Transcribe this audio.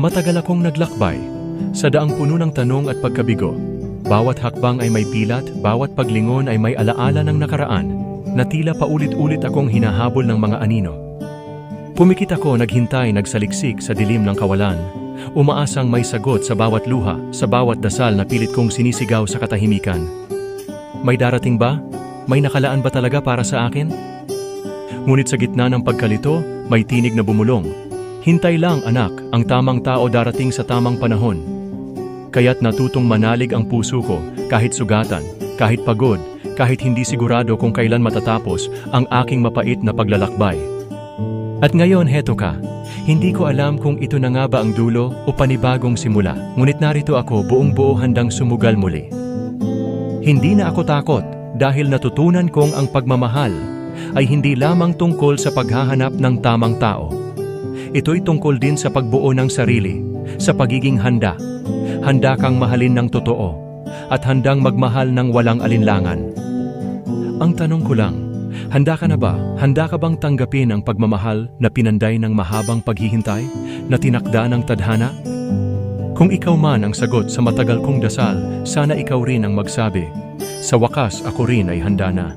Matagal akong naglakbay, sa daang puno ng tanong at pagkabigo. Bawat hakbang ay may pilat, bawat paglingon ay may alaala ng nakaraan, na tila paulit-ulit akong hinahabol ng mga anino. Pumikit ako, naghintay, nagsaliksik sa dilim ng kawalan, umaasang may sagot sa bawat luha, sa bawat dasal na pilit kong sinisigaw sa katahimikan. May darating ba? May nakalaan ba talaga para sa akin? Ngunit sa gitna ng pagkalito, may tinig na bumulong. Hintay lang, anak, ang tamang tao darating sa tamang panahon. Kaya't natutong manalig ang puso ko, kahit sugatan, kahit pagod, kahit hindi sigurado kung kailan matatapos ang aking mapait na paglalakbay. At ngayon, heto ka. Hindi ko alam kung ito na nga ba ang dulo o panibagong simula, ngunit narito ako buong-buo handang sumugal muli. Hindi na ako takot dahil natutunan kong ang pagmamahal ay hindi lamang tungkol sa paghahanap ng tamang tao. Ito'y tungkol din sa pagbuo ng sarili, sa pagiging handa. Handa kang mahalin ng totoo at handang magmahal ng walang alinlangan. Ang tanong ko lang, handa ka na ba? Handa ka bang tanggapin ang pagmamahal na pinanday ng mahabang paghihintay na tinakda ng tadhana? Kung ikaw man ang sagot sa matagal kong dasal, sana ikaw rin ang magsabi, sa wakas ako rin ay handa na.